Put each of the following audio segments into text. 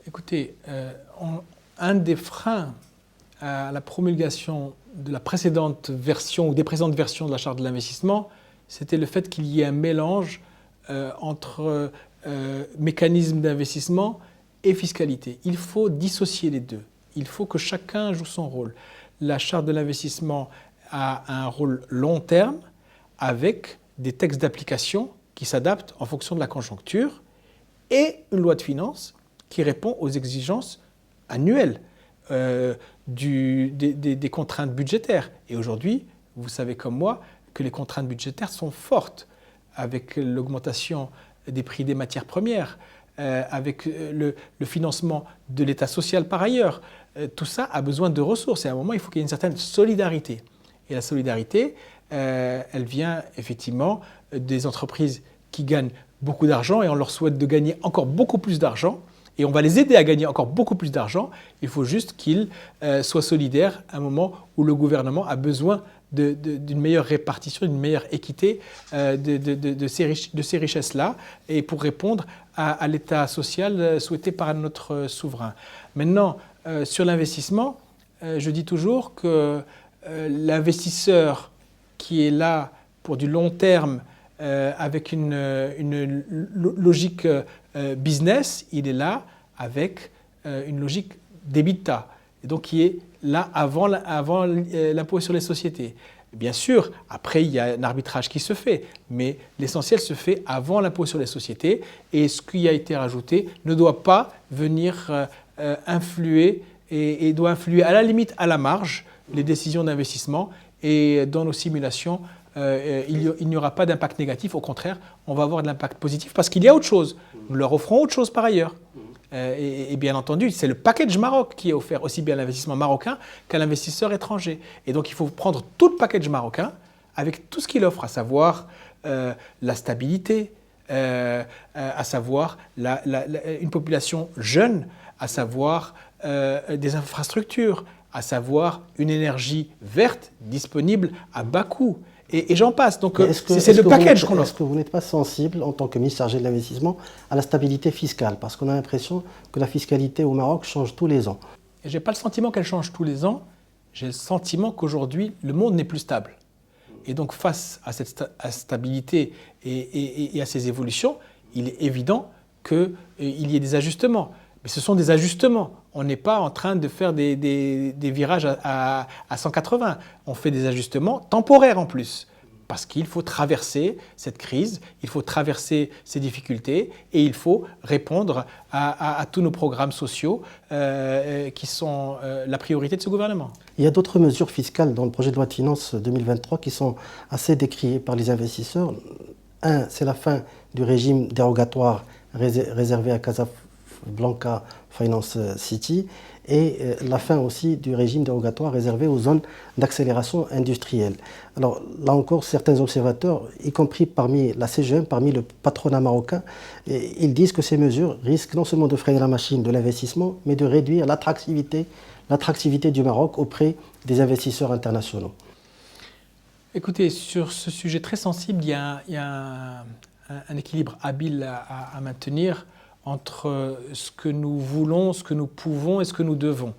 Écoutez, un des freins à la promulgation de la précédente version ou des précédentes versions de la charte de l'investissement, c'était le fait qu'il y ait un mélange entre mécanisme d'investissement et fiscalité. Il faut dissocier les deux. Il faut que chacun joue son rôle. La charte de l'investissement a un rôle long terme avec des textes d'application qui s'adaptent en fonction de la conjoncture et une loi de finances qui répond aux exigences annuelles des contraintes budgétaires. Et aujourd'hui, vous savez comme moi que les contraintes budgétaires sont fortes avec l'augmentation des prix des matières premières, avec le financement de l'État social par ailleurs. Tout ça a besoin de ressources et à un moment, il faut qu'il y ait une certaine solidarité. Et la solidarité, elle vient effectivement des entreprises qui gagnent beaucoup d'argent et on leur souhaite de gagner encore beaucoup plus d'argent. Et on va les aider à gagner encore beaucoup plus d'argent. Il faut juste qu'ils soient solidaires à un moment où le gouvernement a besoin d'une meilleure répartition, d'une meilleure équité de ces richesses-là et pour répondre à l'état social souhaité par notre souverain. Maintenant, sur l'investissement, je dis toujours que l'investisseur qui est là pour du long terme avec une logique business, il est là avec une logique d'EBITDA, et donc qui est là avant l'impôt sur les sociétés. Bien sûr, après, il y a un arbitrage qui se fait, mais l'essentiel se fait avant l'impôt sur les sociétés, et ce qui a été rajouté ne doit pas venir influer, et doit influer à la limite, à la marge, les décisions d'investissement, et dans nos simulations, il n'y aura pas d'impact négatif, au contraire, on va avoir de l'impact positif parce qu'il y a autre chose. Nous leur offrons autre chose par ailleurs. Et bien entendu, c'est le package Maroc qui est offert aussi bien à l'investissement marocain qu'à l'investisseur étranger. Et donc il faut prendre tout le package marocain avec tout ce qu'il offre, à savoir la stabilité, à savoir une population jeune, à savoir des infrastructures, à savoir une énergie verte disponible à bas coût. Et j'en passe. Donc c'est le package qu'on offre. Est-ce que vous n'êtes pas sensible, en tant que ministre chargé de l'investissement, à la stabilité fiscale? Parce qu'on a l'impression que la fiscalité au Maroc change tous les ans. Je n'ai pas le sentiment qu'elle change tous les ans. J'ai le sentiment qu'aujourd'hui, le monde n'est plus stable. Et donc face à cette stabilité et à ces évolutions, il est évident qu'il y ait des ajustements. Mais ce sont des ajustements. On n'est pas en train de faire des virages à 180. On fait des ajustements temporaires en plus. Parce qu'il faut traverser cette crise, il faut traverser ces difficultés et il faut répondre à tous nos programmes sociaux qui sont la priorité de ce gouvernement. Il y a d'autres mesures fiscales dans le projet de loi de finances 2023 qui sont assez décriées par les investisseurs. Un, c'est la fin du régime dérogatoire réservé à Casablanca Finance City et la fin aussi du régime dérogatoire réservé aux zones d'accélération industrielle. Alors là encore, certains observateurs, y compris parmi la CGM, parmi le patronat marocain, ils disent que ces mesures risquent non seulement de freiner la machine de l'investissement, mais de réduire l'attractivité du Maroc auprès des investisseurs internationaux. Écoutez, sur ce sujet très sensible, il y a un équilibre habile à maintenir entre ce que nous voulons, ce que nous pouvons et ce que nous devons.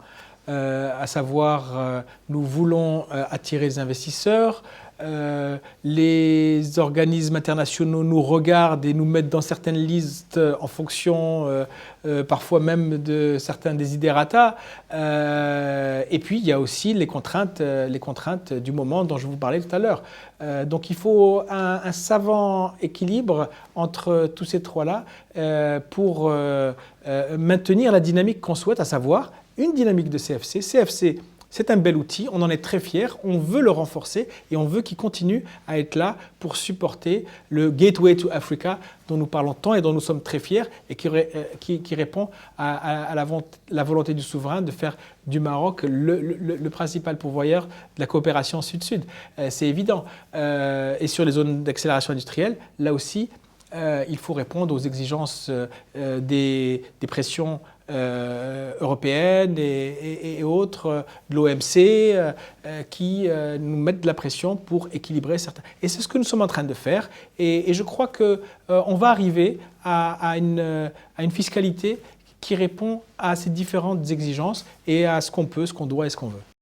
À savoir, nous voulons attirer les investisseurs, les organismes internationaux nous regardent et nous mettent dans certaines listes en fonction parfois même de certains desiderata. Et puis il y a aussi les contraintes du moment dont je vous parlais tout à l'heure. Donc il faut un savant équilibre entre tous ces trois-là pour maintenir la dynamique qu'on souhaite, à savoir une dynamique de CFC. CFC, c'est un bel outil, on en est très fiers, on veut le renforcer et on veut qu'il continue à être là pour supporter le Gateway to Africa dont nous parlons tant et dont nous sommes très fiers et qui répond à la volonté du souverain de faire du Maroc le principal pourvoyeur de la coopération sud-sud. C'est évident. Et sur les zones d'accélération industrielle, là aussi, il faut répondre aux exigences des pressions européennes et autres, de l'OMC, qui nous mettent de la pression pour équilibrer certains. Et c'est ce que nous sommes en train de faire. Et je crois qu'on va arriver à une fiscalité qui répond à ces différentes exigences et à ce qu'on peut, ce qu'on doit et ce qu'on veut.